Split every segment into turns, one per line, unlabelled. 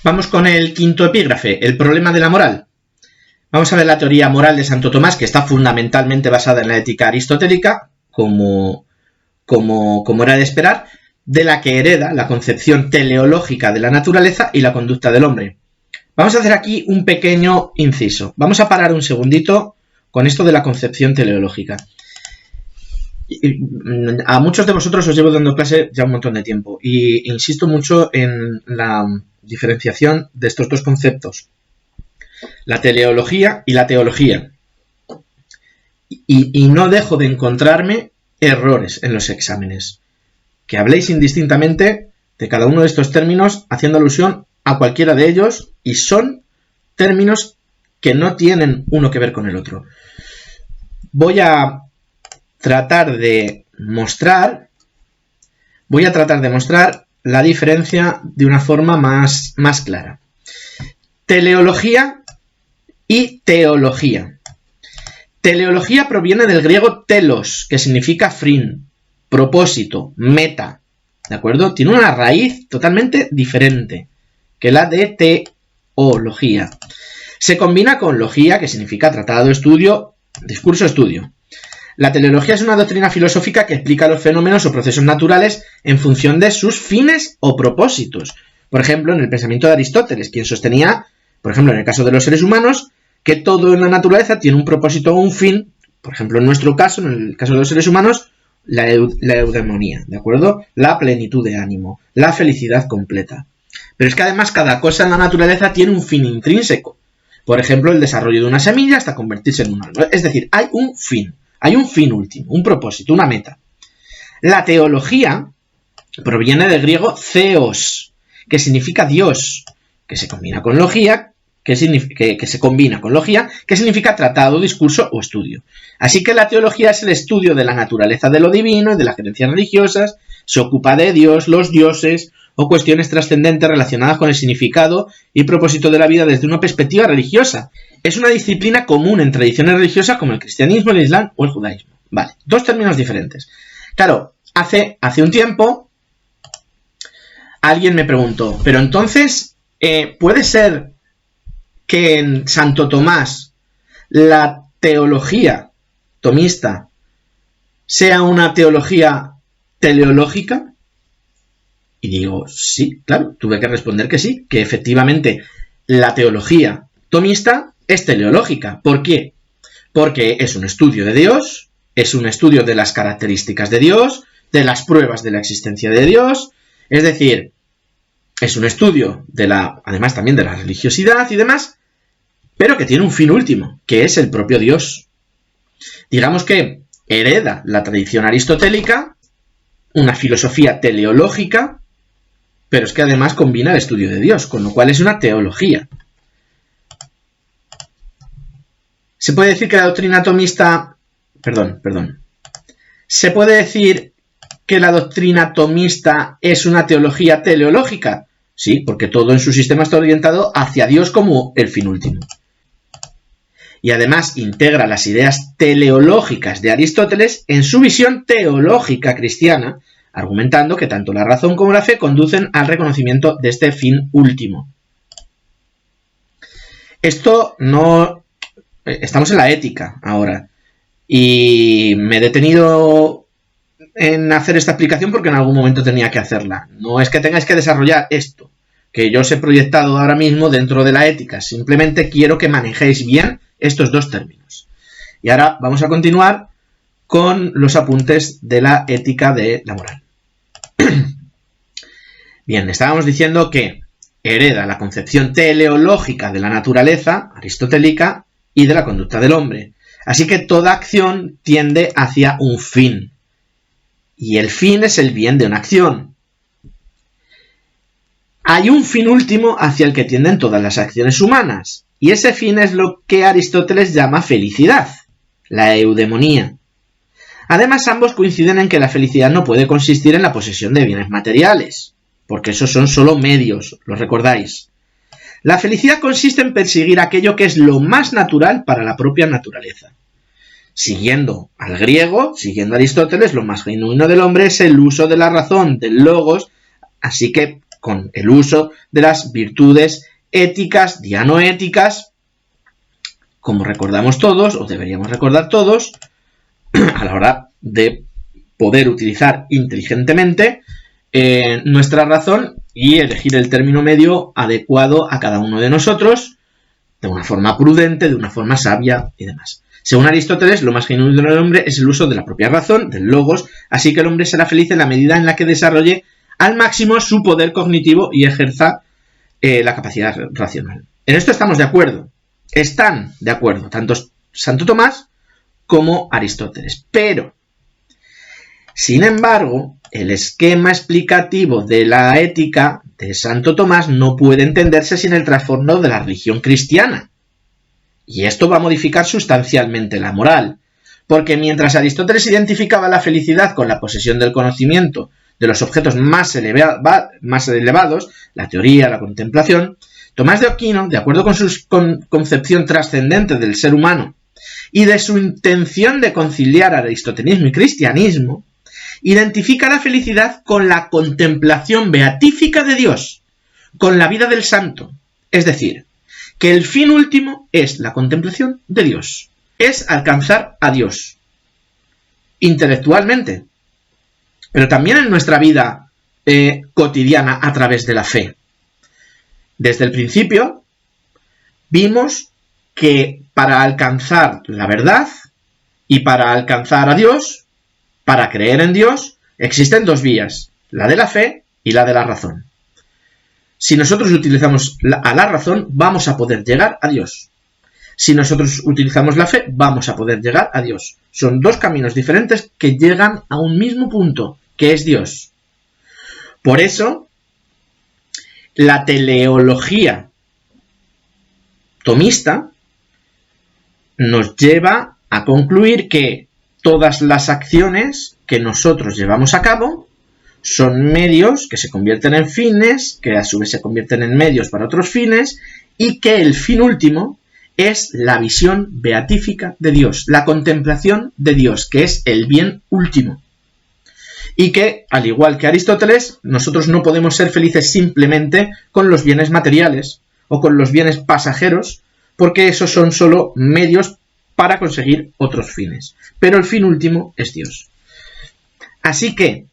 Vamos con el quinto epígrafe, el problema de la moral. Vamos a ver la teoría moral de Santo Tomás, que está fundamentalmente basada en la ética aristotélica, como era de esperar, de la que hereda la concepción teleológica de la naturaleza y la conducta del hombre. Vamos a hacer aquí un pequeño inciso. Vamos a parar un segundito con esto de la concepción teleológica. A muchos de vosotros os llevo dando clase ya un montón de tiempo y insisto mucho en la diferenciación de estos dos conceptos, la teleología y la teología. Y no dejo de encontrarme errores en los exámenes. Que habléis indistintamente de cada uno de estos términos haciendo alusión a cualquiera de ellos y son términos que no tienen uno que ver con el otro. Voy a tratar de mostrar la diferencia de una forma más clara. Teleología y teología. Teleología proviene del griego telos, que significa fin, propósito, meta, ¿de acuerdo? Tiene una raíz totalmente diferente que la de teología. Se combina con logía, que significa tratado, estudio, discurso, estudio. La teleología es una doctrina filosófica que explica los fenómenos o procesos naturales en función de sus fines o propósitos. Por ejemplo, en el pensamiento de Aristóteles, quien sostenía, por ejemplo, en el caso de los seres humanos, que todo en la naturaleza tiene un propósito o un fin. Por ejemplo, en nuestro caso, en el caso de los seres humanos, la eudemonía, ¿de acuerdo? La plenitud de ánimo, la felicidad completa. Pero es que además cada cosa en la naturaleza tiene un fin intrínseco. Por ejemplo, el desarrollo de una semilla hasta convertirse en un árbol. Es decir, hay un fin último, un propósito, una meta. La teología proviene del griego theos, que significa Dios, que se combina con logía, que significa tratado, discurso o estudio. Así que la teología es el estudio de la naturaleza de lo divino y de las creencias religiosas, se ocupa de Dios, los dioses o cuestiones trascendentes relacionadas con el significado y propósito de la vida desde una perspectiva religiosa. Es una disciplina común en tradiciones religiosas como el cristianismo, el islam o el judaísmo. Vale, dos términos diferentes. Claro, hace un tiempo alguien me preguntó, pero entonces, ¿puede ser que en Santo Tomás la teología tomista sea una teología teleológica? Y digo, sí, claro, tuve que responder que sí, que efectivamente la teología tomista es teleológica. ¿Por qué? Porque es un estudio de Dios, es un estudio de las características de Dios, de las pruebas de la existencia de Dios, es decir, es un estudio además también de la religiosidad y demás, pero que tiene un fin último, que es el propio Dios. Digamos que hereda la tradición aristotélica, una filosofía teleológica, pero es que además combina el estudio de Dios, con lo cual es una teología. Se puede decir que la doctrina tomista... ¿Se puede decir que la doctrina tomista es una teología teleológica? Sí, porque todo en su sistema está orientado hacia Dios como el fin último. Y además integra las ideas teleológicas de Aristóteles en su visión teológica cristiana, argumentando que tanto la razón como la fe conducen al reconocimiento de este fin último. Esto no... Estamos en la ética ahora. Y me he detenido en hacer esta explicación porque en algún momento tenía que hacerla. No es que tengáis que desarrollar esto, que yo os he proyectado ahora mismo dentro de la ética. Simplemente quiero que manejéis bien estos dos términos. Y ahora vamos a continuar con los apuntes de la ética de la moral. Bien, estábamos diciendo que hereda la concepción teleológica de la naturaleza aristotélica y de la conducta del hombre. Así que toda acción tiende hacia un fin. Y el fin es el bien de una acción. Hay un fin último hacia el que tienden todas las acciones humanas. Y ese fin es lo que Aristóteles llama felicidad, la eudemonía. Además, ambos coinciden en que la felicidad no puede consistir en la posesión de bienes materiales, porque esos son solo medios, ¿lo recordáis? La felicidad consiste en perseguir aquello que es lo más natural para la propia naturaleza. Siguiendo al griego, siguiendo a Aristóteles, lo más genuino del hombre es el uso de la razón, del logos, así que con el uso de las virtudes éticas, dianoéticas, como recordamos todos, o deberíamos recordar todos, a la hora de poder utilizar inteligentemente nuestra razón y elegir el término medio adecuado a cada uno de nosotros, de una forma prudente, de una forma sabia y demás. Según Aristóteles, lo más genuino del hombre es el uso de la propia razón, del logos, así que el hombre será feliz en la medida en la que desarrolle al máximo su poder cognitivo y ejerza la capacidad racional. En esto estamos de acuerdo. Están de acuerdo tanto Santo Tomás como Aristóteles. Pero, sin embargo, el esquema explicativo de la ética de Santo Tomás no puede entenderse sin el trasfondo de la religión cristiana. Y esto va a modificar sustancialmente la moral, porque mientras Aristóteles identificaba la felicidad con la posesión del conocimiento de los objetos más elevados, la teoría, la contemplación, Tomás de Aquino, de acuerdo con su concepción trascendente del ser humano y de su intención de conciliar aristotelismo y cristianismo, identifica la felicidad con la contemplación beatífica de Dios, con la vida del santo, es decir, que el fin último es la contemplación de Dios, es alcanzar a Dios, intelectualmente, pero también en nuestra vida cotidiana a través de la fe. Desde el principio vimos que para alcanzar la verdad y para alcanzar a Dios, para creer en Dios, existen dos vías, la de la fe y la de la razón. Si nosotros utilizamos a la razón, vamos a poder llegar a Dios. Si nosotros utilizamos la fe, vamos a poder llegar a Dios. Son dos caminos diferentes que llegan a un mismo punto, que es Dios. Por eso, la teleología tomista nos lleva a concluir que todas las acciones que nosotros llevamos a cabo son medios que se convierten en fines, que a su vez se convierten en medios para otros fines, y que el fin último es la visión beatífica de Dios, la contemplación de Dios, que es el bien último. Y que, al igual que Aristóteles, nosotros no podemos ser felices simplemente con los bienes materiales o con los bienes pasajeros, porque esos son solo medios para conseguir otros fines. Pero el fin último es Dios. Así que,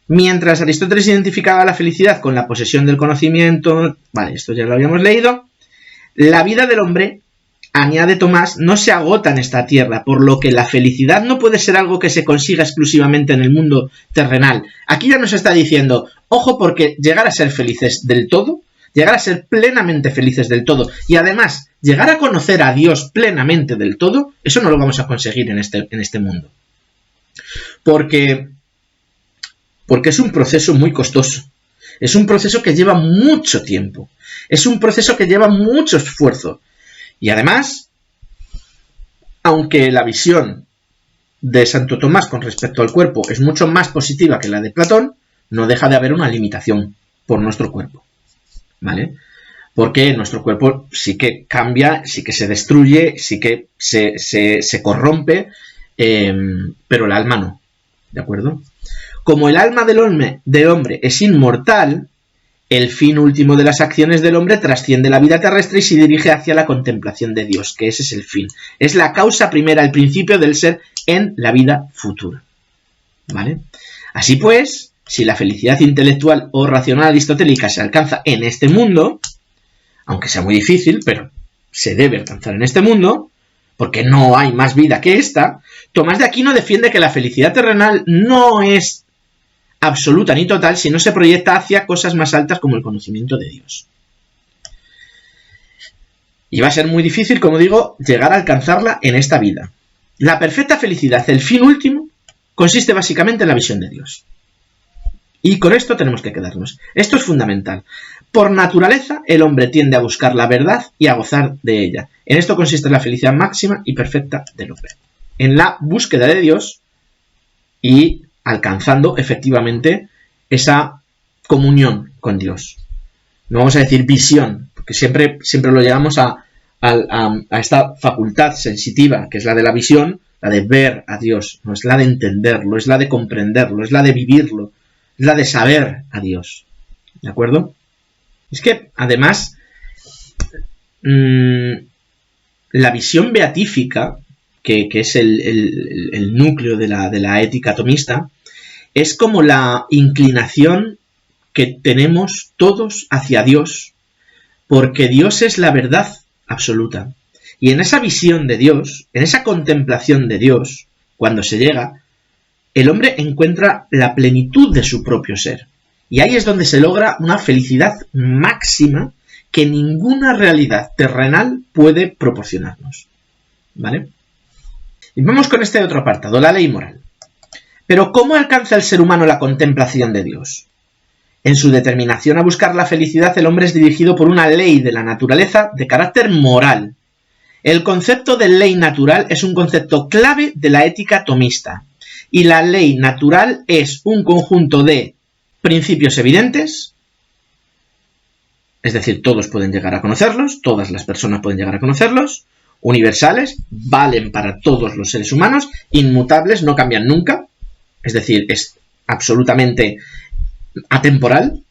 mientras Aristóteles identificaba la felicidad con la posesión del conocimiento, vale, esto ya lo habíamos leído, la vida del hombre, añade Tomás, no se agota en esta tierra, por lo que la felicidad no puede ser algo que se consiga exclusivamente en el mundo terrenal. Aquí ya nos está diciendo, ojo, porque llegar a ser felices del todo, llegar a ser plenamente felices del todo, y además llegar a conocer a Dios plenamente del todo, eso no lo vamos a conseguir en este mundo. Porque es un proceso muy costoso. Es un proceso que lleva mucho tiempo. Es un proceso que lleva mucho esfuerzo. Y además, aunque la visión de Santo Tomás con respecto al cuerpo es mucho más positiva que la de Platón, no deja de haber una limitación por nuestro cuerpo. ¿Vale? Porque nuestro cuerpo sí que cambia, sí que se destruye, sí que se corrompe, pero el alma no. ¿De acuerdo? Como el alma del hombre es inmortal, el fin último de las acciones del hombre trasciende la vida terrestre y se dirige hacia la contemplación de Dios, que ese es el fin. Es la causa primera, el principio del ser en la vida futura. ¿Vale? Así pues, si la felicidad intelectual o racional aristotélica se alcanza en este mundo, aunque sea muy difícil, pero se debe alcanzar en este mundo, porque no hay más vida que esta, Tomás de Aquino defiende que la felicidad terrenal no es absoluta ni total si no se proyecta hacia cosas más altas como el conocimiento de Dios. Y va a ser muy difícil, como digo, llegar a alcanzarla en esta vida. La perfecta felicidad, el fin último, consiste básicamente en la visión de Dios. Y con esto tenemos que quedarnos. Esto es fundamental. Por naturaleza, el hombre tiende a buscar la verdad y a gozar de ella. En esto consiste la felicidad máxima y perfecta del hombre. En la búsqueda de Dios y alcanzando efectivamente esa comunión con Dios. No vamos a decir visión, porque siempre lo llevamos a esta facultad sensitiva, que es la de la visión, la de ver a Dios, no es la de entenderlo, es la de comprenderlo, es la de vivirlo, es la de saber a Dios. ¿De acuerdo? Es que, además, la visión beatífica, que es el núcleo de la ética atomista, es como la inclinación que tenemos todos hacia Dios, porque Dios es la verdad absoluta. Y en esa visión de Dios, en esa contemplación de Dios, cuando se llega, el hombre encuentra la plenitud de su propio ser. Y ahí es donde se logra una felicidad máxima que ninguna realidad terrenal puede proporcionarnos. ¿Vale? Y vamos con este otro apartado, la ley moral. Pero ¿cómo alcanza el ser humano la contemplación de Dios? En su determinación a buscar la felicidad, el hombre es dirigido por una ley de la naturaleza de carácter moral. El concepto de ley natural es un concepto clave de la ética atomista. Y la ley natural es un conjunto de principios evidentes, es decir, todos pueden llegar a conocerlos, todas las personas pueden llegar a conocerlos, universales, valen para todos los seres humanos, inmutables, no cambian nunca, es decir, es absolutamente atemporal,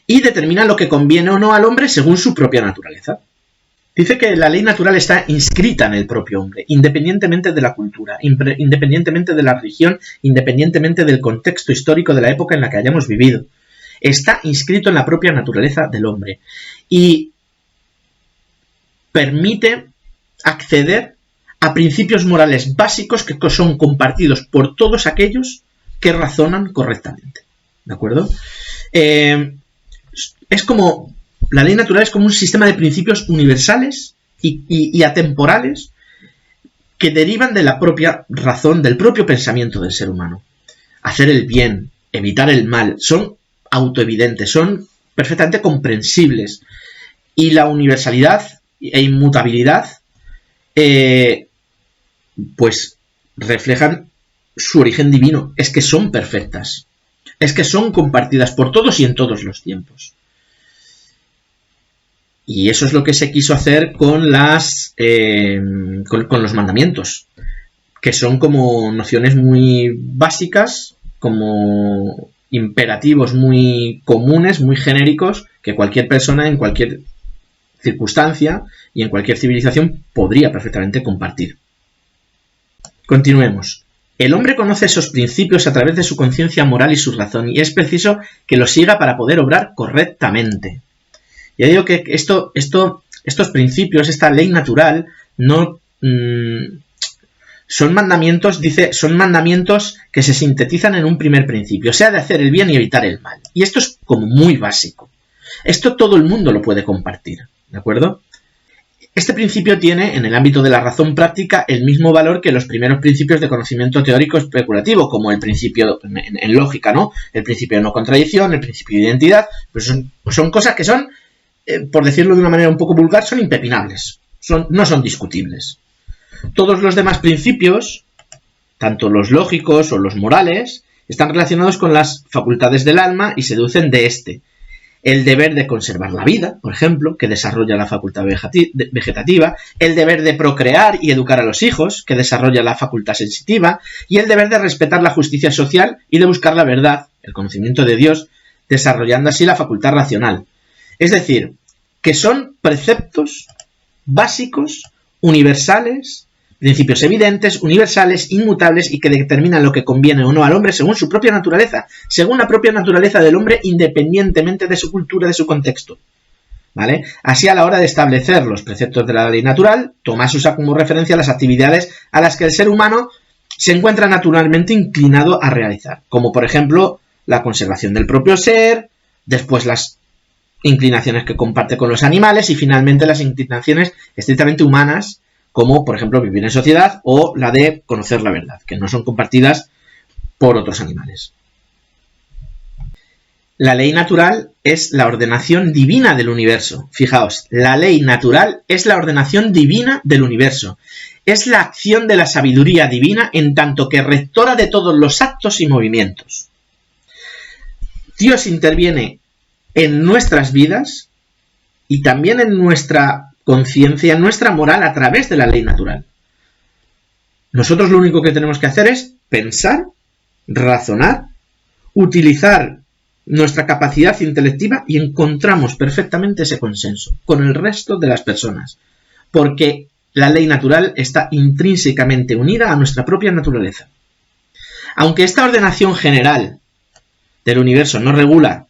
y determina lo que conviene o no al hombre según su propia naturaleza. Dice que la ley natural está inscrita en el propio hombre, independientemente de la cultura, independientemente de la religión, independientemente del contexto histórico de la época en la que hayamos vivido. Está inscrito en la propia naturaleza del hombre y permite acceder a principios morales básicos que son compartidos por todos aquellos que razonan correctamente. ¿De acuerdo? Es como... La ley natural es como un sistema de principios universales y atemporales que derivan de la propia razón, del propio pensamiento del ser humano. Hacer el bien, evitar el mal, son autoevidentes, son perfectamente comprensibles. Y la universalidad e inmutabilidad, pues reflejan su origen divino. Es que son perfectas, es que son compartidas por todos y en todos los tiempos. Y eso es lo que se quiso hacer con con los mandamientos, que son como nociones muy básicas, como imperativos muy comunes, muy genéricos, que cualquier persona en cualquier circunstancia y en cualquier civilización podría perfectamente compartir. Continuemos. El hombre conoce esos principios a través de su conciencia moral y su razón, y es preciso que los siga para poder obrar correctamente. Ya digo que estos principios, esta ley natural, no son mandamientos, son mandamientos que se sintetizan en un primer principio, o sea, de hacer el bien y evitar el mal. Y esto es como muy básico. Esto todo el mundo lo puede compartir, ¿de acuerdo? Este principio tiene, en el ámbito de la razón práctica, el mismo valor que los primeros principios de conocimiento teórico especulativo, como el principio en lógica, ¿no? El principio de no contradicción, el principio de identidad, pues son cosas que son, por decirlo de una manera un poco vulgar, son impepinables, no son discutibles. Todos los demás principios, tanto los lógicos o los morales, están relacionados con las facultades del alma y se deducen de este. El deber de conservar la vida, por ejemplo, que desarrolla la facultad vegetativa, el deber de procrear y educar a los hijos, que desarrolla la facultad sensitiva, y el deber de respetar la justicia social y de buscar la verdad, el conocimiento de Dios, desarrollando así la facultad racional. Es decir, que son preceptos básicos, universales, principios evidentes, universales, inmutables y que determinan lo que conviene o no al hombre según su propia naturaleza, según la propia naturaleza del hombre independientemente de su cultura, de su contexto. ¿Vale? Así, a la hora de establecer los preceptos de la ley natural, Tomás usa como referencia las actividades a las que el ser humano se encuentra naturalmente inclinado a realizar, como por ejemplo la conservación del propio ser, después las inclinaciones que comparte con los animales y finalmente las inclinaciones estrictamente humanas, como por ejemplo vivir en sociedad o la de conocer la verdad, que no son compartidas por otros animales. La ley natural es la ordenación divina del universo. Fijaos, la ley natural es la ordenación divina del universo. Es la acción de la sabiduría divina en tanto que rectora de todos los actos y movimientos. Dios interviene en nuestras vidas y también en nuestra conciencia, nuestra moral a través de la ley natural. Nosotros lo único que tenemos que hacer es pensar, razonar, utilizar nuestra capacidad intelectiva y encontramos perfectamente ese consenso con el resto de las personas, porque la ley natural está intrínsecamente unida a nuestra propia naturaleza. Aunque esta ordenación general del universo no regula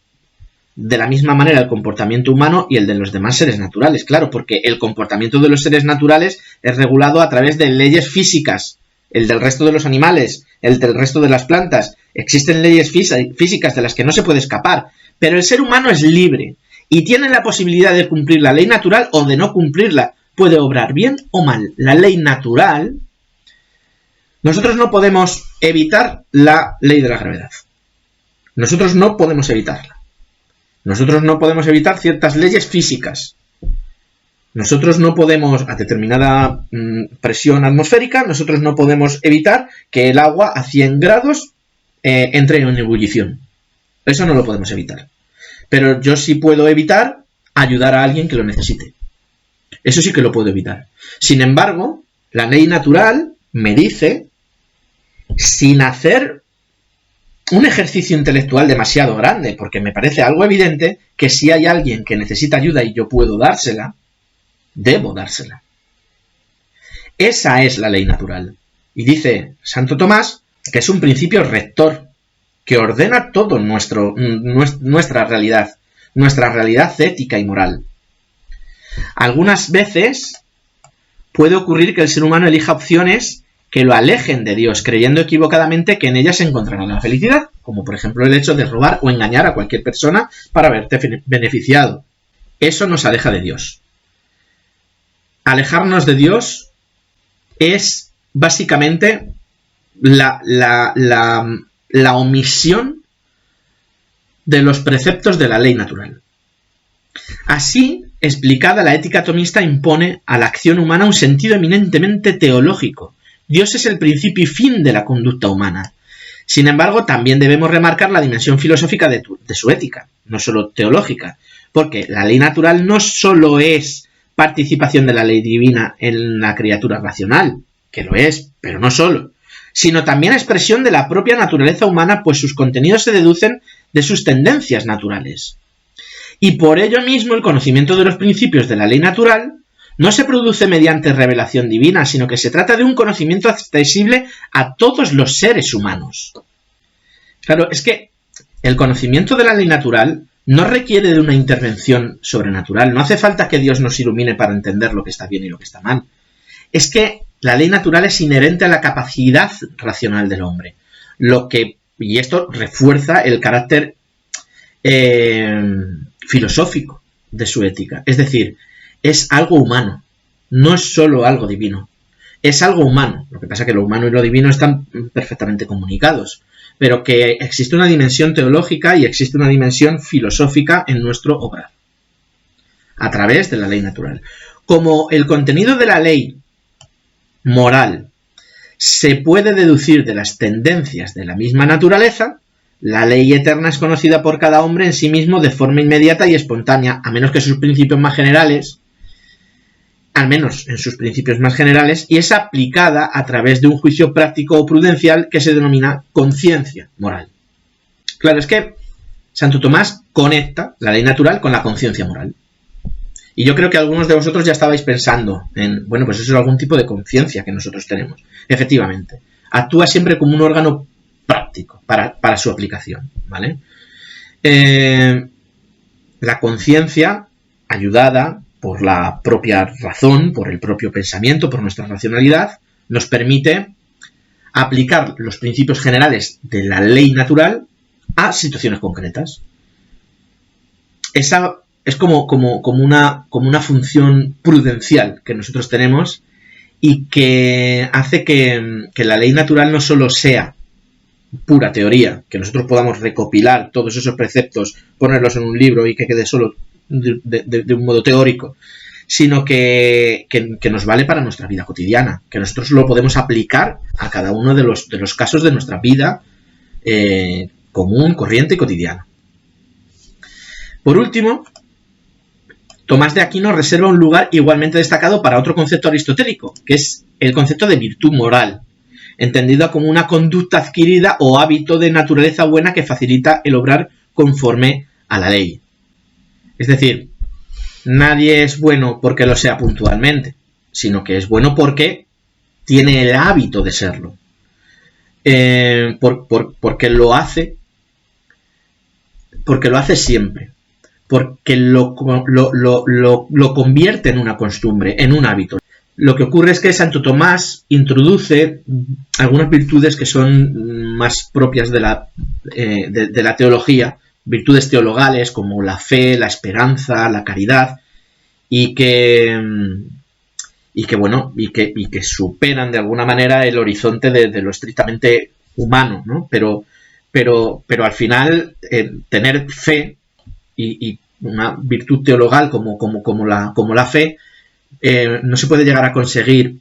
de la misma manera el comportamiento humano y el de los demás seres naturales, claro, porque el comportamiento de los seres naturales es regulado a través de leyes físicas, el del resto de los animales, el del resto de las plantas. Existen leyes físicas de las que no se puede escapar, pero el ser humano es libre y tiene la posibilidad de cumplir la ley natural o de no cumplirla. Puede obrar bien o mal. La ley natural, nosotros no podemos evitar la ley de la gravedad. Nosotros no podemos evitarla. Nosotros no podemos evitar ciertas leyes físicas. Nosotros no podemos, a determinada presión atmosférica, nosotros no podemos evitar que el agua a 100 grados entre en ebullición. Eso no lo podemos evitar. Pero yo sí puedo evitar ayudar a alguien que lo necesite. Eso sí que lo puedo evitar. Sin embargo, la ley natural me dice, sin hacer un ejercicio intelectual demasiado grande, porque me parece algo evidente que si hay alguien que necesita ayuda y yo puedo dársela, debo dársela. Esa es la ley natural. Y dice Santo Tomás que es un principio rector que ordena todo nuestra realidad ética y moral. Algunas veces puede ocurrir que el ser humano elija opciones que lo alejen de Dios, creyendo equivocadamente que en ellas se encontrará la felicidad, como por ejemplo el hecho de robar o engañar a cualquier persona para verte beneficiado. Eso nos aleja de Dios. Alejarnos de Dios es básicamente la omisión de los preceptos de la ley natural. Así, explicada, la ética tomista impone a la acción humana un sentido eminentemente teológico. Dios es el principio y fin de la conducta humana. Sin embargo, también debemos remarcar la dimensión filosófica de su ética, no solo teológica, porque la ley natural no solo es participación de la ley divina en la criatura racional, que lo es, pero no solo, sino también expresión de la propia naturaleza humana, pues sus contenidos se deducen de sus tendencias naturales. Y por ello mismo el conocimiento de los principios de la ley natural no se produce mediante revelación divina, sino que se trata de un conocimiento accesible a todos los seres humanos. Claro, es que el conocimiento de la ley natural no requiere de una intervención sobrenatural. No hace falta que Dios nos ilumine para entender lo que está bien y lo que está mal. Es que la ley natural es inherente a la capacidad racional del hombre. Y esto refuerza el carácter filosófico de su ética. Es decir, es algo humano, no es solo algo divino. Es algo humano. Lo que pasa es que lo humano y lo divino están perfectamente comunicados. Pero que existe una dimensión teológica y existe una dimensión filosófica en nuestro obrar, a través de la ley natural. Como el contenido de la ley moral se puede deducir de las tendencias de la misma naturaleza, la ley eterna es conocida por cada hombre en sí mismo de forma inmediata y espontánea, a menos que sus principios más generales, al menos en sus principios más generales, y es aplicada a través de un juicio práctico o prudencial que se denomina conciencia moral. Claro, es que Santo Tomás conecta la ley natural con la conciencia moral. Y yo creo que algunos de vosotros ya estabais pensando en, bueno, pues eso es algún tipo de conciencia que nosotros tenemos. Efectivamente, actúa siempre como un órgano práctico para su aplicación, ¿vale? La conciencia, ayudada por la propia razón, por el propio pensamiento, por nuestra racionalidad, nos permite aplicar los principios generales de la ley natural a situaciones concretas. Esa es como una función prudencial que nosotros tenemos y que hace que la ley natural no solo sea pura teoría, que nosotros podamos recopilar todos esos preceptos, ponerlos en un libro y que quede solo de un modo teórico, sino que nos vale para nuestra vida cotidiana, que nosotros lo podemos aplicar a cada uno de los casos de nuestra vida común, corriente y cotidiana. Por último, Tomás de Aquino reserva un lugar igualmente destacado para otro concepto aristotélico, que es el concepto de virtud moral, entendida como una conducta adquirida o hábito de naturaleza buena que facilita el obrar conforme a la ley. Es decir, nadie es bueno porque lo sea puntualmente, sino que es bueno porque tiene el hábito de serlo. Porque lo hace siempre. Porque lo convierte en una costumbre, en un hábito. Lo que ocurre es que Santo Tomás introduce algunas virtudes que son más propias de la teología, virtudes teologales como la fe, la esperanza, la caridad, y que superan de alguna manera el horizonte de lo estrictamente humano, ¿no? Pero al final tener fe y una virtud teologal como la fe no se puede llegar a conseguir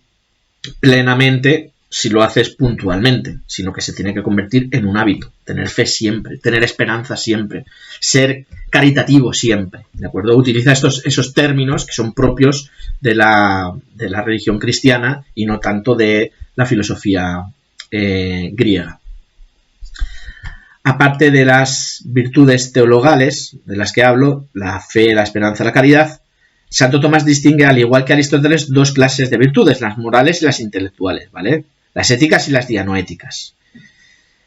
plenamente si lo haces puntualmente, sino que se tiene que convertir en un hábito, tener fe siempre, tener esperanza siempre, ser caritativo siempre, ¿de acuerdo? Utiliza esos términos que son propios de la religión cristiana y no tanto de la filosofía griega. Aparte de las virtudes teologales de las que hablo, la fe, la esperanza, la caridad, Santo Tomás distingue, al igual que Aristóteles, dos clases de virtudes, las morales y las intelectuales, ¿vale? Las éticas y las dianoéticas.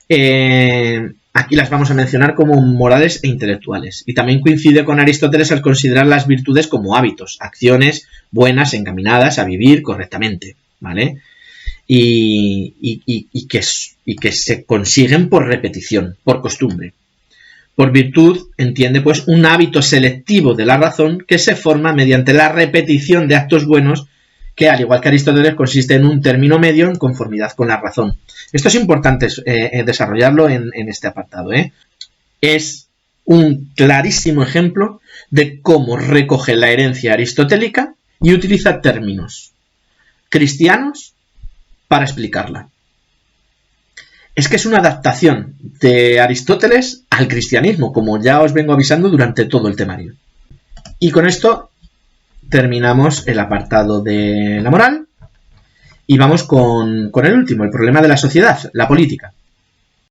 Aquí las vamos a mencionar como morales e intelectuales. Y también coincide con Aristóteles al considerar las virtudes como hábitos, acciones buenas encaminadas a vivir correctamente, ¿vale? Y que se consiguen por repetición, por costumbre. Por virtud entiende pues un hábito selectivo de la razón que se forma mediante la repetición de actos buenos que, al igual que Aristóteles, consiste en un término medio en conformidad con la razón. Esto es importante desarrollarlo en este apartado. Es un clarísimo ejemplo de cómo recoge la herencia aristotélica y utiliza términos cristianos para explicarla. Es que es una adaptación de Aristóteles al cristianismo, como ya os vengo avisando durante todo el temario. Y con esto terminamos el apartado de la moral y vamos con el último, el problema de la sociedad, la política.